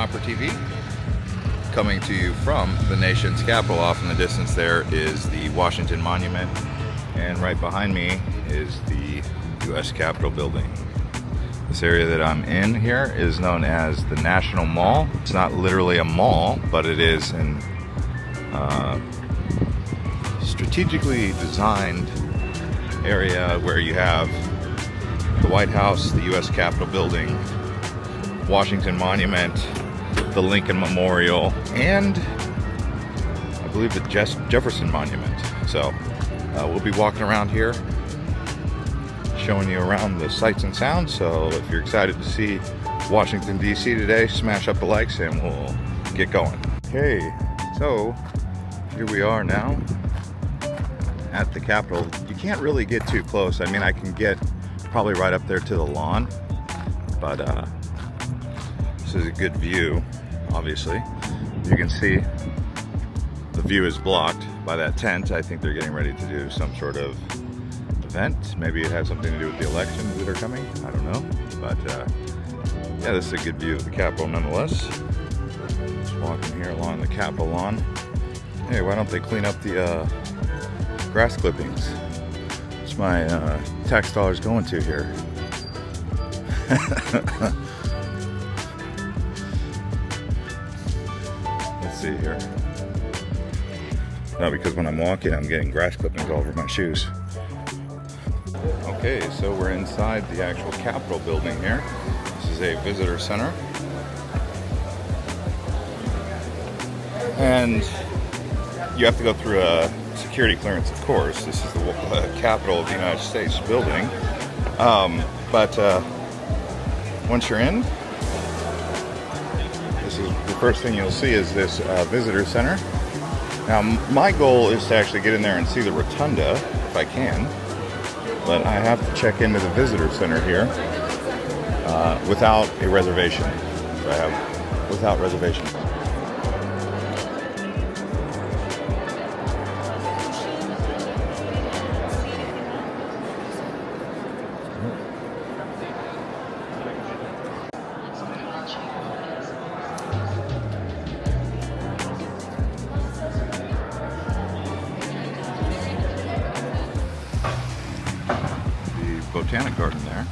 TV, coming to you from the nation's capital. Off in the distance there is the Washington Monument, and right behind me is the U.S. Capitol building. This area that I'm in here is known as the National Mall. It's not literally a mall, but it is an strategically designed area where you have the White House, the U.S. Capitol building, Washington Monument, the Lincoln Memorial, and I believe the Jefferson Monument. So we'll be walking around here, showing you around the sights and sounds. So if you're excited to see Washington D.C. today, smash up the likes and we'll get going. Okay, so here we are now at the Capitol. You can't really get too close. I mean, I can get probably right up there to the lawn, but this is a good view. Obviously, you can see the view is blocked by that tent. I think they're getting ready to do some sort of event. Maybe it has something to do with the elections that are coming. I don't know, but yeah, this is a good view of the Capitol nonetheless. Just walking here along the Capitol lawn. Hey, why don't they clean up the grass clippings? It's my tax dollars going to here. Let's see here. No, because when I'm walking, I'm getting grass clippings all over my shoes. Okay, so we're inside the actual Capitol building here. This is a visitor center. And you have to go through a security clearance, of course. This is the Capitol of the United States building. But once you're in, this is the first thing you'll see is this visitor center. Now, my goal is to actually get in there and see the rotunda, if I can. But I have to check into the visitor center here without a reservation. So I have without reservation. Botanic garden there.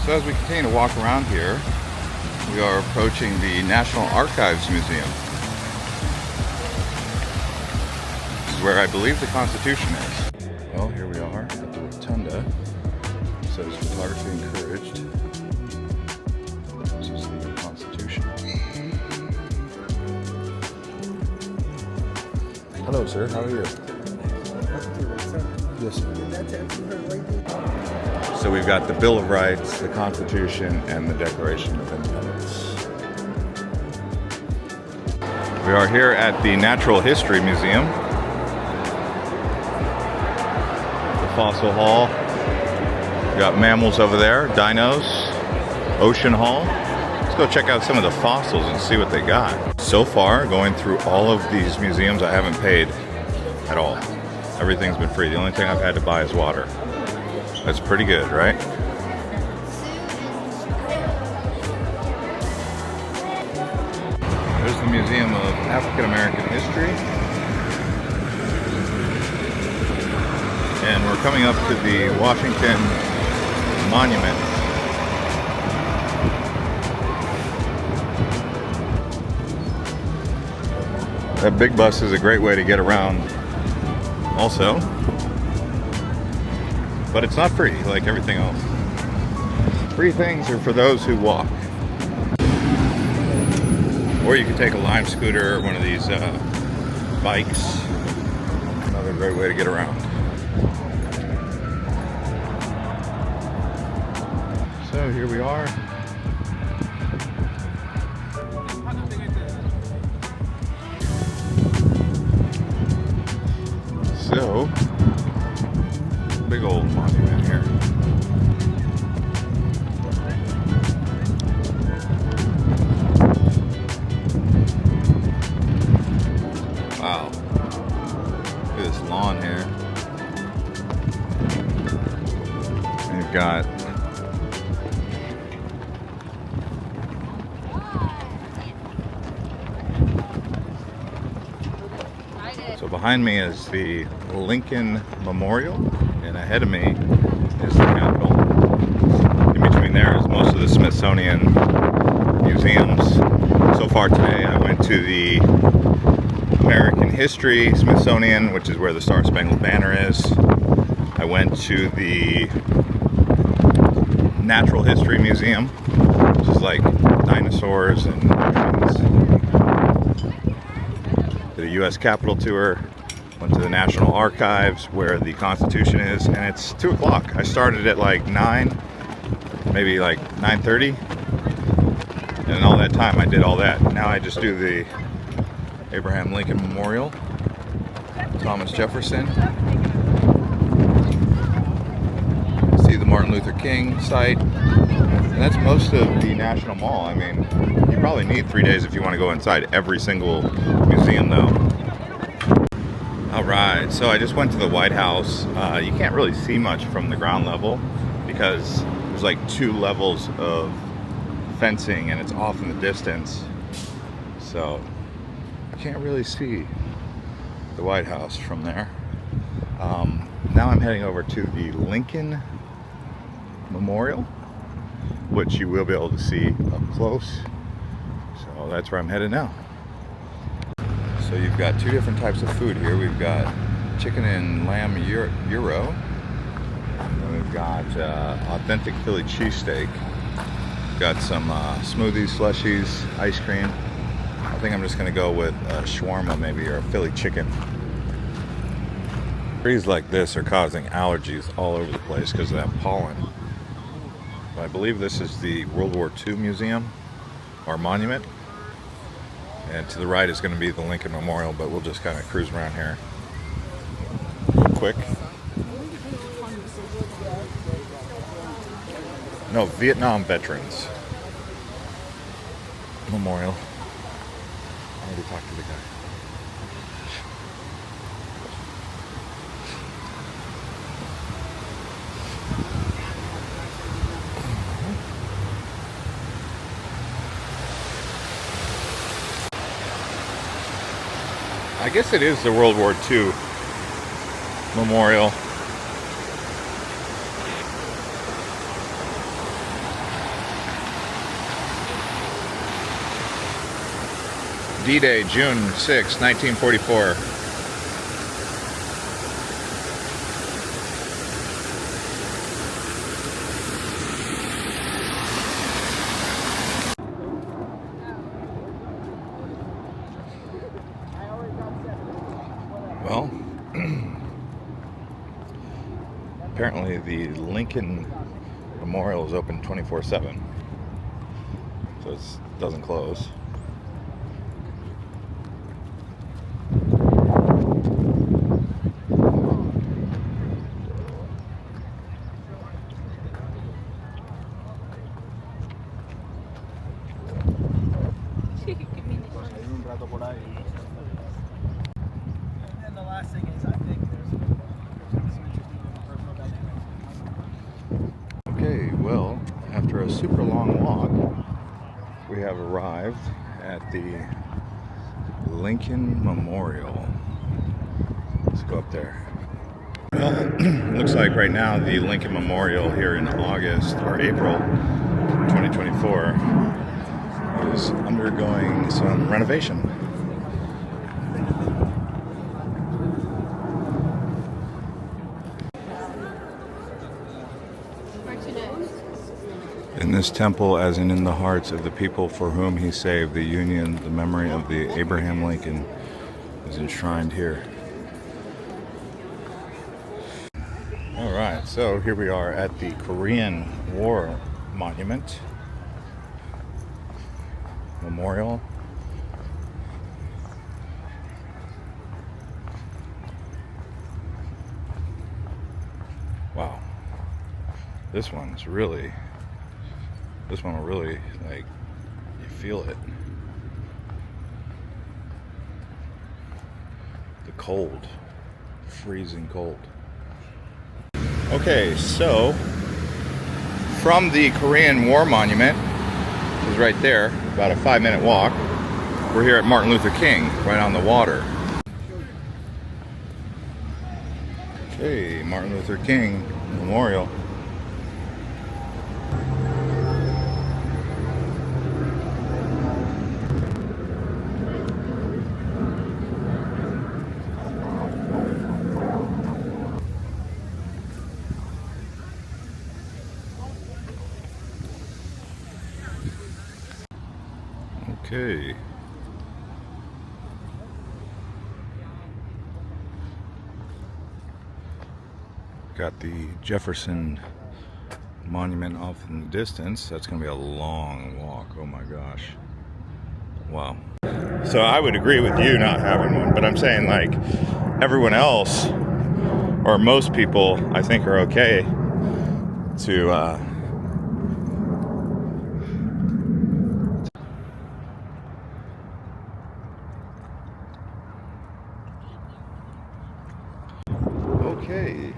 So as we continue to walk around here, we are approaching the National Archives Museum. This is where I believe the Constitution is. Well, here we are at the rotunda. It says photography encouraged. This is the Constitution. Hello, sir. How are you? Yes, sir. So we've got the Bill of Rights, the Constitution, and the Declaration of Independence. We are here at the Natural History Museum. The Fossil Hall. We've got mammals over there, dinos, Ocean Hall. Let's go check out some of the fossils and see what they got. So far, going through all of these museums, I haven't paid at all. Everything's been free. The only thing I've had to buy is water. That's pretty good, right? There's the Museum of African American History. And we're coming up to the Washington Monument. That big bus is a great way to get around also. But it's not free, like everything else. Free things are for those who walk. Or you can take a Lime scooter or one of these bikes. Another great way to get around. So here we are. So, big old monument here. Wow. Look at this lawn here. We've got Behind me is the Lincoln Memorial, and ahead of me is the Capitol. In between there is most of the Smithsonian museums. So far today I went to the American History Smithsonian, which is where the Star Spangled Banner is. I went to the Natural History Museum, which is like dinosaurs and oceans. Did a U.S. Capitol tour. Went to the National Archives where the Constitution is, and it's 2 o'clock. I started at like 9, maybe like 9:30, and in all that time I did all that. Now I just do the Abraham Lincoln Memorial, Thomas Jefferson. See the Martin Luther King site, and that's most of the National Mall. I mean, you probably need 3 days if you want to go inside every single museum though. Alright, so I just went to the White House. You can't really see much from the ground level because there's like 2 levels of fencing and it's off in the distance. So you can't really see the White House from there. Now I'm heading over to the Lincoln Memorial, which you will be able to see up close. So that's where I'm headed now. So you've got 2 different types of food here. We've got chicken and lamb gyro. And we've got authentic Philly cheesesteak. We've got some smoothies, slushies, ice cream. I think I'm just going to go with shawarma maybe, or a Philly chicken. Trees like this are causing allergies all over the place because of that pollen. But I believe this is the World War II museum or monument. And to the right is going to be the Lincoln Memorial, but we'll just kind of cruise around here real quick. No, Vietnam Veterans Memorial. I already talked to the guy. I guess it is the World War II Memorial. D-Day, June 6, 1944. Well, apparently the Lincoln Memorial is open 24/7, so it doesn't close. And the last thing is, I think there's some interesting personal dynamics. Okay, well, after a super long walk, we have arrived at the Lincoln Memorial. Let's go up there. Well, looks like right now the Lincoln Memorial here in August or April 2024 is undergoing some renovation. In this temple, as in the hearts of the people for whom he saved the Union, the memory of the Abraham Lincoln is enshrined here. All right, so here we are at the Korean War Monument Memorial. Wow, this one will really, like, you feel it. The cold, freezing cold. Okay, so from the Korean War Monument, which is right there, about a 5-minute walk, we're here at Martin Luther King, right on the water. Hey, Martin Luther King Memorial. Okay. Got the Jefferson Monument off in the distance. That's going to be a long walk. Oh my gosh. Wow. So I would agree with you not having one, but I'm saying like everyone else or most people I think are okay to okay.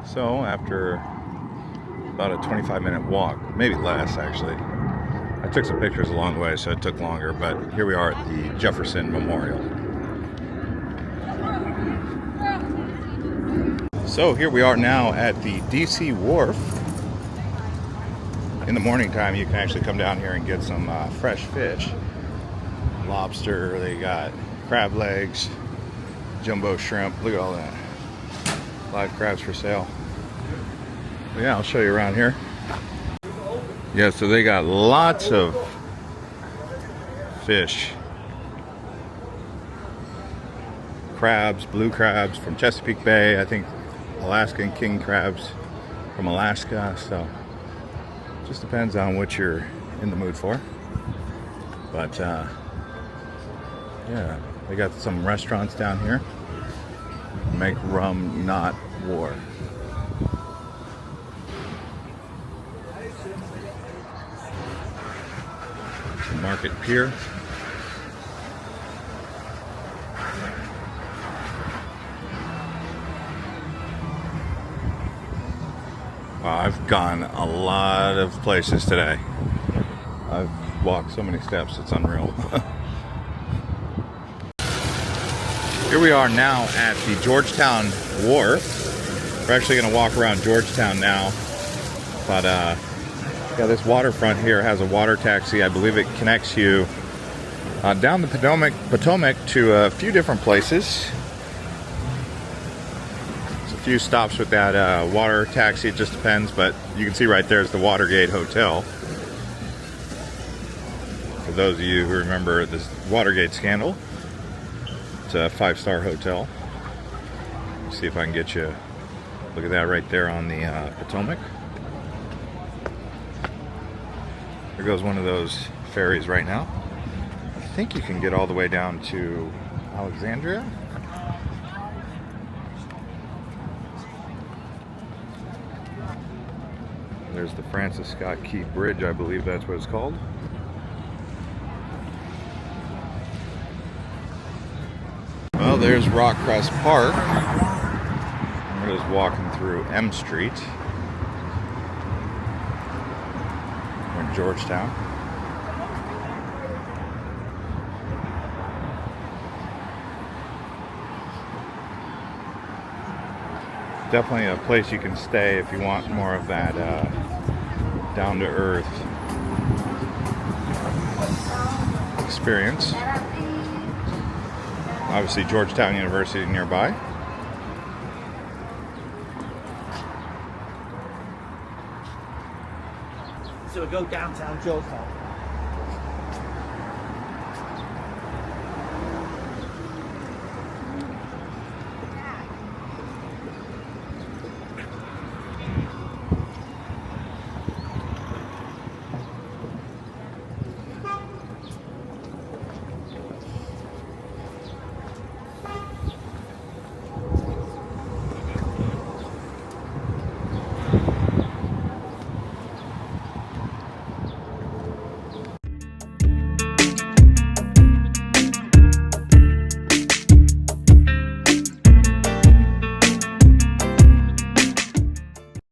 So after about a 25-minute walk, maybe less actually. I took some pictures along the way, so it took longer, but here we are at the Jefferson Memorial. So here we are now at the D.C Wharf. In the morning time, you can actually come down here and get some fresh fish. Lobster, they got crab legs, jumbo shrimp. Look at all that. Live crabs for sale. Well, yeah, I'll show you around here. Yeah, so they got lots of fish. Crabs, blue crabs from Chesapeake Bay. I think Alaskan king crabs from Alaska. So just depends on what you're in the mood for. But yeah, they got some restaurants down here. Make rum, not war. Market Pier. Wow, I've gone a lot of places today. I've walked so many steps, it's unreal. Here we are now at the Georgetown Wharf. We're actually going to walk around Georgetown now. But yeah, this waterfront here has a water taxi. I believe it connects you down the Potomac to a few different places. There's a few stops with that water taxi. It just depends, but you can see right there is the Watergate Hotel. For those of you who remember this Watergate scandal, it's a 5-star hotel. Let's see if I can get you. Look at that right there on the Potomac. There goes one of those ferries right now. I think you can get all the way down to Alexandria. There's the Francis Scott Key Bridge, I believe that's what it's called. Well, there's Rockcrest Park. We're just walking through M Street. We're in Georgetown. Definitely a place you can stay if you want more of that down-to-earth experience. Obviously, Georgetown University nearby. So we go downtown Georgetown.